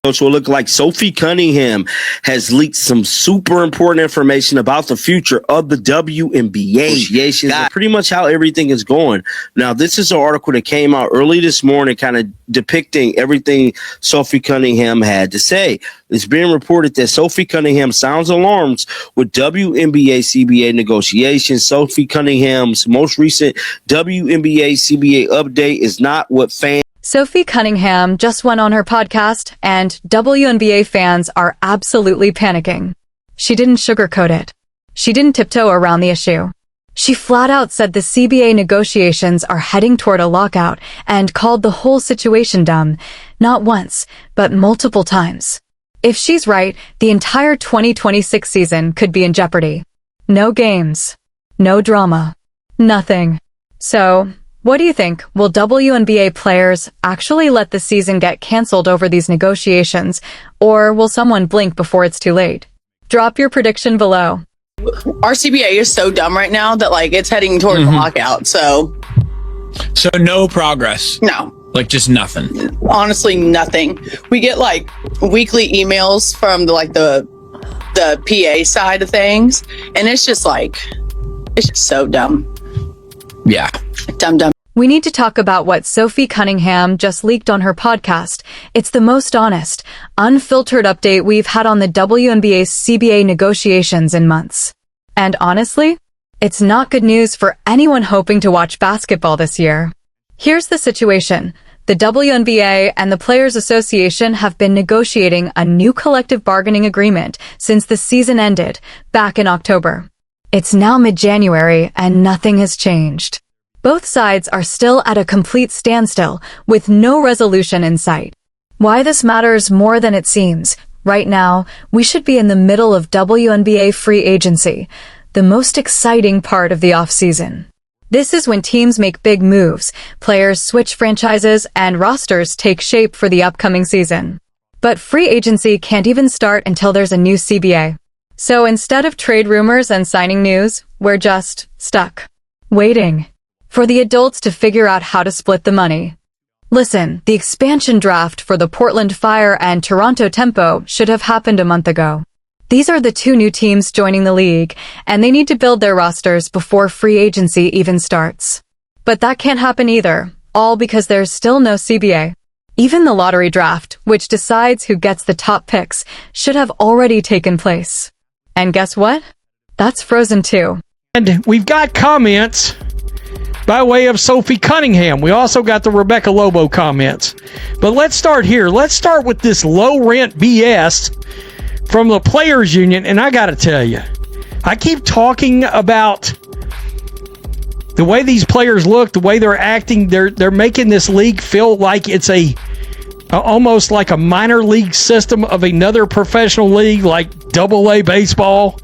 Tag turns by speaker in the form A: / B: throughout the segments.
A: Coach, will look like Sophie Cunningham has leaked some super important information about the future of the WNBA. That's pretty much how everything is going. Now, this is an article that came out early this morning, kind of depicting everything Sophie Cunningham had to say. It's being reported that Sophie Cunningham sounds alarms with WNBA CBA negotiations. Sophie Cunningham's most recent WNBA CBA update is not what fans.
B: Sophie Cunningham just went on her podcast, and WNBA fans are absolutely panicking. She didn't sugarcoat it. She didn't tiptoe around the issue. She flat out said the CBA negotiations are heading toward a lockout and called the whole situation dumb, not once, but multiple times. If she's right, the entire 2026 season could be in jeopardy. No games. No drama. Nothing. So, what do you think? Will WNBA players actually let the season get canceled over these negotiations, or will someone blink before it's too late? Drop your prediction below.
C: Our CBA is so dumb right now that it's heading toward a lockout. So
D: no progress.
C: No.
D: Just nothing.
C: Honestly, nothing. We get weekly emails from the PA side of things, and it's just it's just so dumb.
D: Yeah.
C: Dumb.
B: We need to talk about what Sophie Cunningham just leaked on her podcast. It's the most honest, unfiltered update we've had on the WNBA's CBA negotiations in months. And honestly, it's not good news for anyone hoping to watch basketball this year. Here's the situation. The WNBA and the Players Association have been negotiating a new collective bargaining agreement since the season ended back in October. It's now mid-January and nothing has changed. Both sides are still at a complete standstill, with no resolution in sight. Why this matters more than it seems. Right now, we should be in the middle of WNBA free agency, the most exciting part of the off-season. This is when teams make big moves, players switch franchises, and rosters take shape for the upcoming season. But free agency can't even start until there's a new CBA. So instead of trade rumors and signing news, we're just stuck, waiting for the adults to figure out how to split the money. Listen, the expansion draft for the Portland Fire and Toronto Tempo should have happened a month ago. These are the two new teams joining the league, and they need to build their rosters before free agency even starts. But that can't happen either, all because there's still no CBA. Even the lottery draft, which decides who gets the top picks, should have already taken place. And guess what? That's frozen too.
E: And we've got comments by way of Sophie Cunningham. We also got the Rebecca Lobo comments. But let's start here. Let's start with this low rent BS from the Players Union. And I got to tell you, I keep talking about the way these players look, the way they're acting. They're making this league feel like it's almost like a minor league system of another professional league, like AA baseball.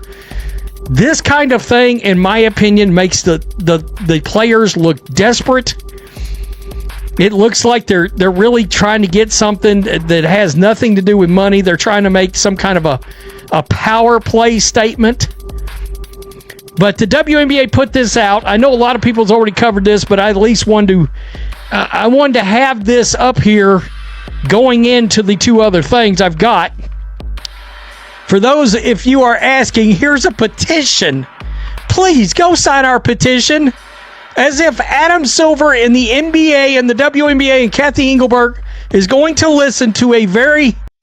E: This kind of thing, in my opinion, makes the players look desperate. It looks like they're really trying to get something that has nothing to do with money. They're trying to make some kind of a power play statement. But the WNBA put this out. I know a lot of people's already covered this, but I at least wanted to have this up here going into the two other things I've got. For those, if you are asking, here's a petition. Please go sign our petition. As if Adam Silver in the NBA and the WNBA and Kathy Engelberg is going to listen to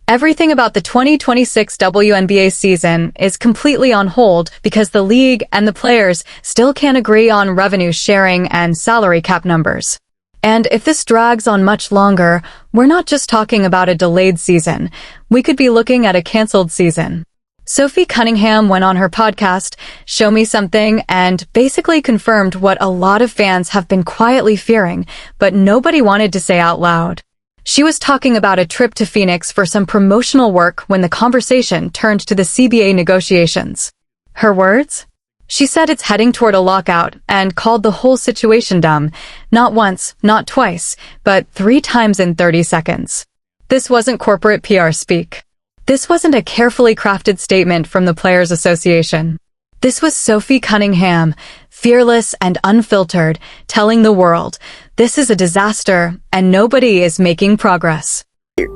B: Everything about the 2026 WNBA season is completely on hold because the league and the players still can't agree on revenue sharing and salary cap numbers. And if this drags on much longer, we're not just talking about a delayed season. We could be looking at a canceled season. Sophie Cunningham went on her podcast, Show Me Something, and basically confirmed what a lot of fans have been quietly fearing, but nobody wanted to say out loud. She was talking about a trip to Phoenix for some promotional work when the conversation turned to the CBA negotiations. Her words? She said it's heading toward a lockout and called the whole situation dumb. Not once, not twice, but 3 times in 30 seconds. This wasn't corporate PR speak. This wasn't a carefully crafted statement from the Players Association. This was Sophie Cunningham, fearless and unfiltered, telling the world, this is a disaster and nobody is making progress.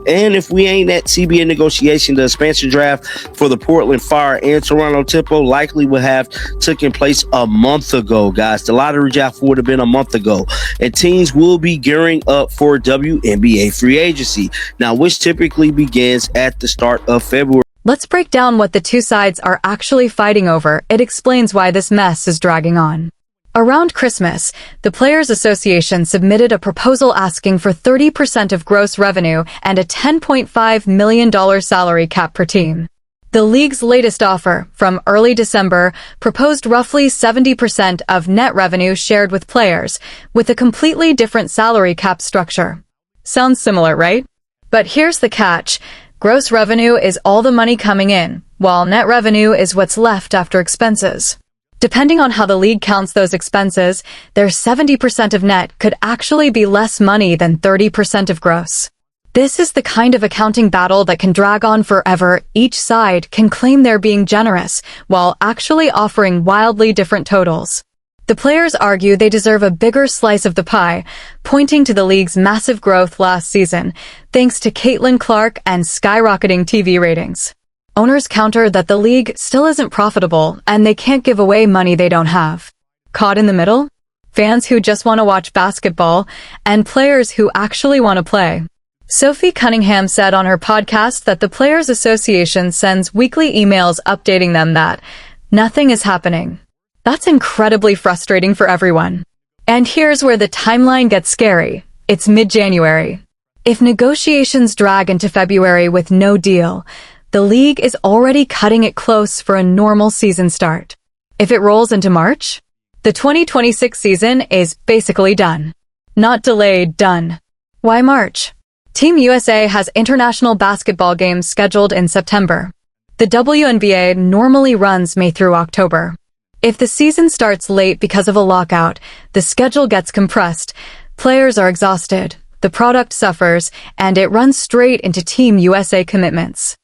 A: And if we ain't at CBA negotiation, the expansion draft for the Portland Fire and Toronto Tempo likely would have taken place a month ago, guys. The lottery draft would have been a month ago. And teams will be gearing up for WNBA free agency, now which typically begins at the start of February.
B: Let's break down what the two sides are actually fighting over. It explains why this mess is dragging on. Around Christmas, the Players Association submitted a proposal asking for 30% of gross revenue and a $10.5 million salary cap per team. The league's latest offer, from early December, proposed roughly 70% of net revenue shared with players, with a completely different salary cap structure. Sounds similar, right? But here's the catch. Gross revenue is all the money coming in, while net revenue is what's left after expenses. Depending on how the league counts those expenses, their 70% of net could actually be less money than 30% of gross. This is the kind of accounting battle that can drag on forever. Each side can claim they're being generous, while actually offering wildly different totals. The players argue they deserve a bigger slice of the pie, pointing to the league's massive growth last season, thanks to Caitlin Clark and skyrocketing TV ratings. Owners counter that the league still isn't profitable and they can't give away money they don't have. Caught in the middle? Fans who just want to watch basketball and players who actually want to play. Sophie Cunningham said on her podcast that the Players Association sends weekly emails updating them that nothing is happening. That's incredibly frustrating for everyone. And here's where the timeline gets scary. It's mid-January. If negotiations drag into February with no deal, the league is already cutting it close for a normal season start. If it rolls into March, the 2026 season is basically done. Not delayed, done. Why March? Team USA has international basketball games scheduled in September. The WNBA normally runs May through October. If the season starts late because of a lockout, the schedule gets compressed, players are exhausted, the product suffers, and it runs straight into Team USA commitments.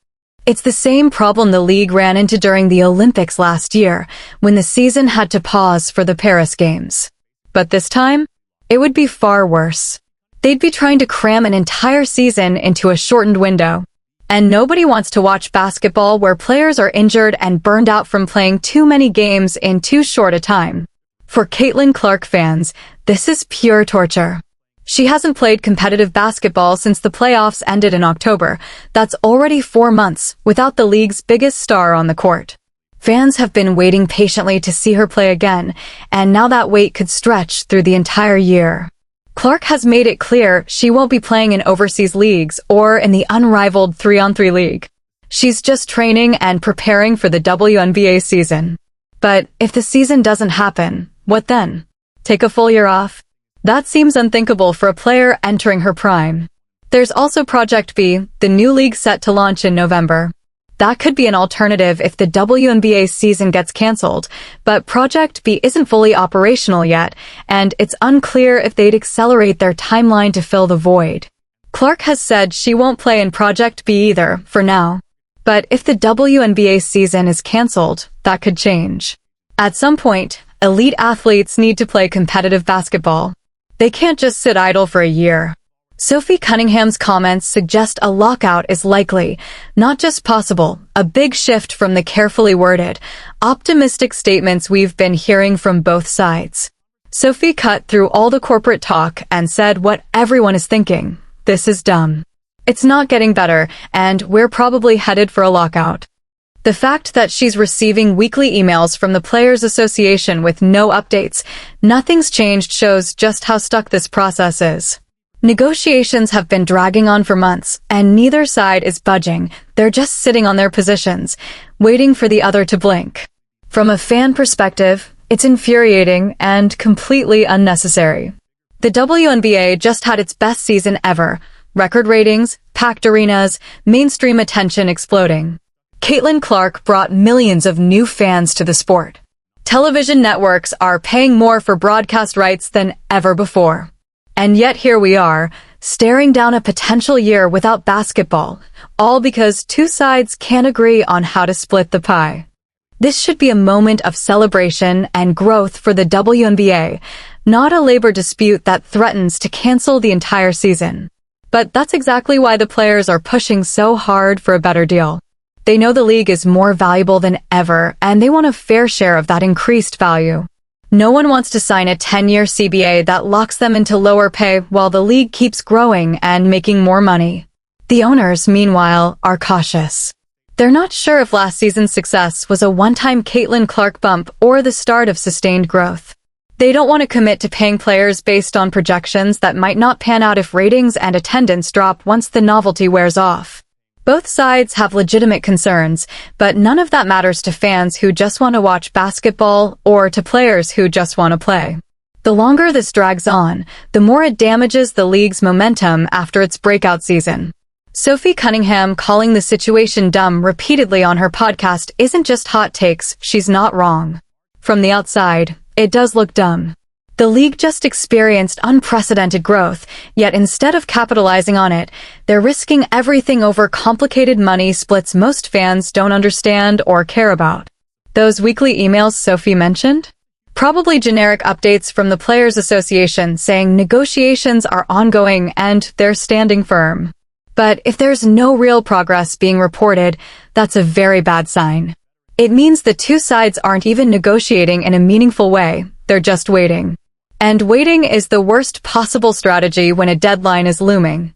B: It's the same problem the league ran into during the Olympics last year, when the season had to pause for the Paris Games. But this time, it would be far worse. They'd be trying to cram an entire season into a shortened window. And nobody wants to watch basketball where players are injured and burned out from playing too many games in too short a time. For Caitlin Clark fans, this is pure torture. She hasn't played competitive basketball since the playoffs ended in October. That's already 4 months without the league's biggest star on the court. Fans have been waiting patiently to see her play again, and now that wait could stretch through the entire year. Clark has made it clear she won't be playing in overseas leagues or in the unrivaled 3-on-3 league. She's just training and preparing for the WNBA season. But if the season doesn't happen, what then? Take a full year off? That seems unthinkable for a player entering her prime. There's also Project B, the new league set to launch in November. That could be an alternative if the WNBA season gets canceled, but Project B isn't fully operational yet, and it's unclear if they'd accelerate their timeline to fill the void. Clark has said she won't play in Project B either, for now. But if the WNBA season is canceled, that could change. At some point, elite athletes need to play competitive basketball. They can't just sit idle for a year. Sophie Cunningham's comments suggest a lockout is likely, not just possible, a big shift from the carefully worded, optimistic statements we've been hearing from both sides. Sophie cut through all the corporate talk and said what everyone is thinking. This is dumb. It's not getting better, and we're probably headed for a lockout. The fact that she's receiving weekly emails from the Players Association with no updates, nothing's changed, shows just how stuck this process is. Negotiations have been dragging on for months, and neither side is budging. They're just sitting on their positions, waiting for the other to blink. From a fan perspective, it's infuriating and completely unnecessary. The WNBA just had its best season ever. Record ratings, packed arenas, mainstream attention exploding. Caitlin Clark brought millions of new fans to the sport. Television networks are paying more for broadcast rights than ever before. And yet here we are, staring down a potential year without basketball, all because two sides can't agree on how to split the pie. This should be a moment of celebration and growth for the WNBA, not a labor dispute that threatens to cancel the entire season. But that's exactly why the players are pushing so hard for a better deal. They know the league is more valuable than ever, and they want a fair share of that increased value. No one wants to sign a 10-year CBA that locks them into lower pay while the league keeps growing and making more money. The owners, meanwhile, are cautious. They're not sure if last season's success was a one-time Caitlin Clark bump or the start of sustained growth. They don't want to commit to paying players based on projections that might not pan out if ratings and attendance drop once the novelty wears off. Both sides have legitimate concerns, but none of that matters to fans who just want to watch basketball or to players who just want to play. The longer this drags on, the more it damages the league's momentum after its breakout season. Sophie Cunningham calling the situation dumb repeatedly on her podcast isn't just hot takes, she's not wrong. From the outside, it does look dumb. The league just experienced unprecedented growth, yet instead of capitalizing on it, they're risking everything over complicated money splits most fans don't understand or care about. Those weekly emails Sophie mentioned? Probably generic updates from the Players Association saying negotiations are ongoing and they're standing firm. But if there's no real progress being reported, that's a very bad sign. It means the two sides aren't even negotiating in a meaningful way, they're just waiting. And waiting is the worst possible strategy when a deadline is looming.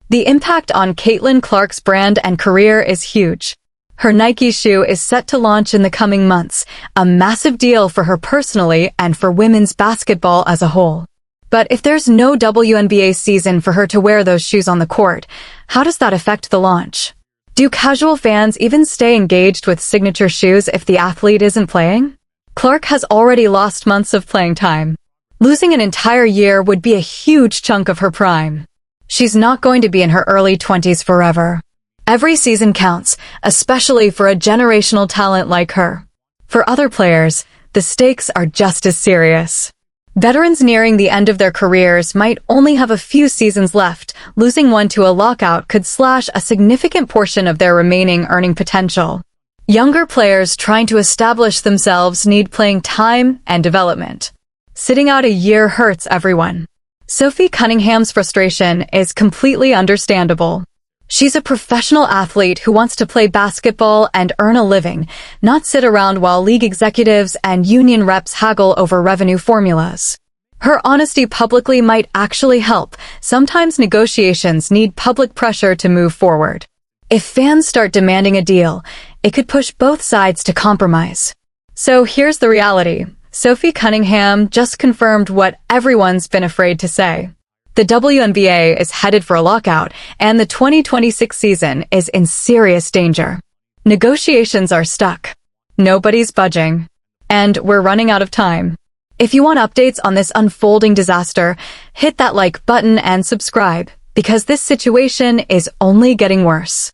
B: The impact on Caitlin Clark's brand and career is huge. Her Nike shoe is set to launch in the coming months, a massive deal for her personally and for women's basketball as a whole. But if there's no WNBA season for her to wear those shoes on the court, how does that affect the launch? Do casual fans even stay engaged with signature shoes if the athlete isn't playing? Clark has already lost months of playing time. Losing an entire year would be a huge chunk of her prime. She's not going to be in her early 20s forever. Every season counts, especially for a generational talent like her. For other players, the stakes are just as serious. Veterans nearing the end of their careers might only have a few seasons left. Losing one to a lockout could slash a significant portion of their remaining earning potential. Younger players trying to establish themselves need playing time and development. Sitting out a year hurts everyone. Sophie Cunningham's frustration is completely understandable. She's a professional athlete who wants to play basketball and earn a living, not sit around while league executives and union reps haggle over revenue formulas. Her honesty publicly might actually help. Sometimes negotiations need public pressure to move forward. If fans start demanding a deal, it could push both sides to compromise. So here's the reality. Sophie Cunningham just confirmed what everyone's been afraid to say. The WNBA is headed for a lockout, and the 2026 season is in serious danger. Negotiations are stuck. Nobody's budging. And we're running out of time. If you want updates on this unfolding disaster, hit that like button and subscribe, because this situation is only getting worse.